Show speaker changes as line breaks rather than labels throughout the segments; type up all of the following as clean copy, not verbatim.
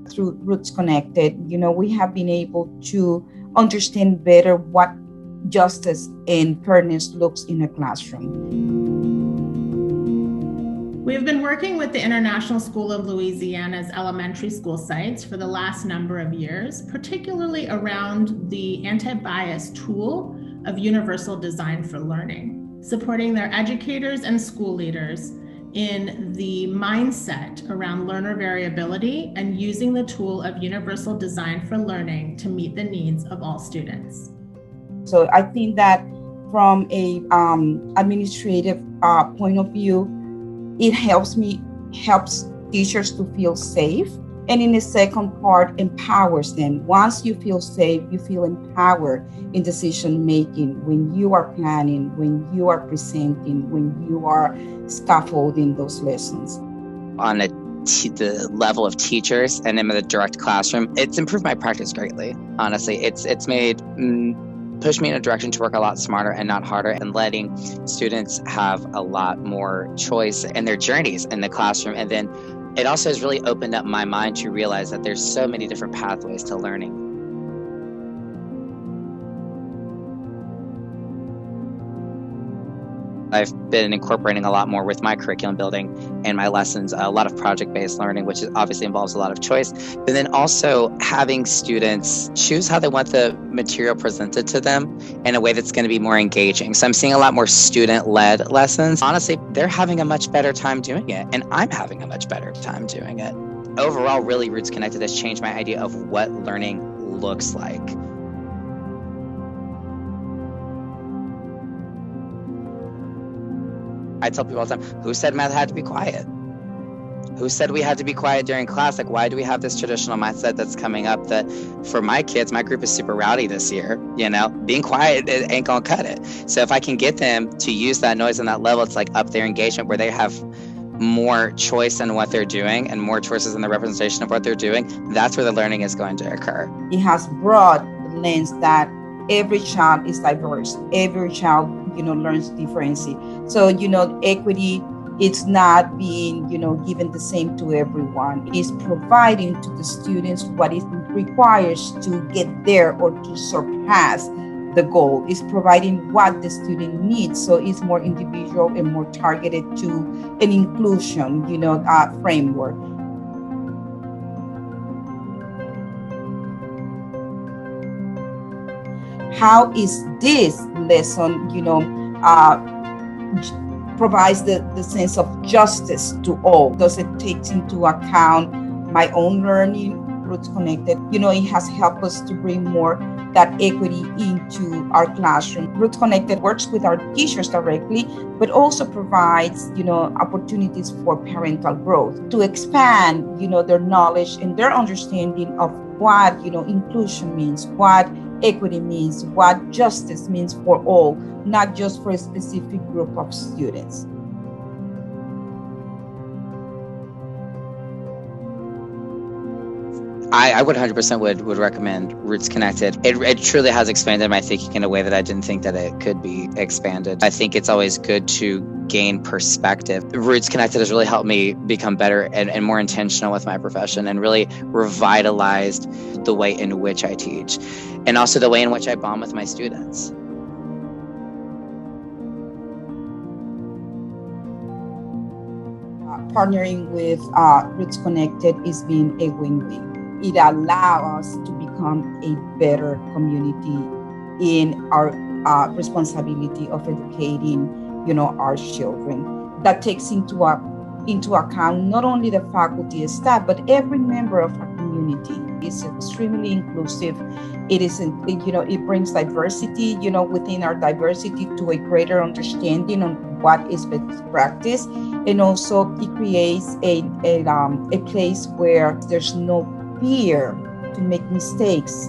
Through Roots Connected, we have been able to understand better what justice and fairness looks in a classroom.
We have been working with the International School of Louisiana's elementary school sites for the last number of years, particularly around the anti-bias tool of universal design for learning, supporting their educators and school leaders in the mindset around learner variability and using the tool of universal design for learning to meet the needs of all students.
So I think that from a administrative point of view, it helps teachers to feel safe. And in the second part, empowers them. Once you feel safe, you feel empowered in decision making when you are planning, when you are presenting, when you are scaffolding those lessons.
On the level of teachers and in the direct classroom, it's improved my practice greatly. Honestly, it's pushed me in a direction to work a lot smarter and not harder, and letting students have a lot more choice in their journeys in the classroom. And then it also has really opened up my mind to realize that there's so many different pathways to learning. I've been incorporating a lot more with my curriculum building and my lessons, a lot of project-based learning, which obviously involves a lot of choice, but then also having students choose how they want the material presented to them in a way that's going to be more engaging. So I'm seeing a lot more student-led lessons. Honestly, they're having a much better time doing it, and I'm having a much better time doing it. Overall, really, Roots Connected has changed my idea of what learning looks like. I tell people all the time, who said math had to be quiet? Who said we had to be quiet during class? Like, why do we have this traditional mindset that's coming up that for my kids, my group is super rowdy this year, being quiet it ain't gonna cut it. So if I can get them to use that noise on that level, it's like up their engagement where they have more choice in what they're doing and more choices in the representation of what they're doing, that's where the learning is going to occur.
It has brought the lens that every child is diverse. Every child, learns differently. So, equity, it's not being, given the same to everyone. It's providing to the students what it requires to get there or to surpass the goal. It's providing what the student needs. So it's more individual and more targeted to an inclusion, framework. How is this lesson, provides the sense of justice to all? Does it take into account my own learning? Roots Connected, it has helped us to bring more that equity into our classroom. Roots Connected works with our teachers directly, but also provides, opportunities for parental growth to expand, their knowledge and their understanding of what, inclusion means, what equity means, what justice means for all, not just for a specific group of students.
I would 100% would recommend Roots Connected. It truly has expanded my thinking in a way that I didn't think that it could be expanded. I think it's always good to gain perspective. Roots Connected has really helped me become better and more intentional with my profession, and really revitalized the way in which I teach, and also the way in which I bond with my students.
Partnering with Roots Connected is being a win-win. It allows us to become a better community in our responsibility of educating, our children. That takes into account not only the faculty and staff, but every member of our community. It's extremely inclusive. It brings diversity, within our diversity, to a greater understanding on what is best practice, and also it creates a place where there's no fear to make mistakes.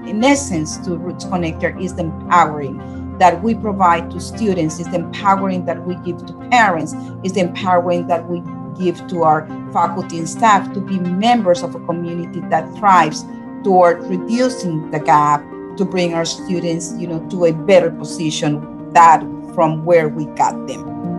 In essence, to Roots Connector is the empowering that we provide to students, is the empowering that we give to parents, is the empowering that we give to our faculty and staff to be members of a community that thrives toward reducing the gap, to bring our students, to a better position that from where we got them.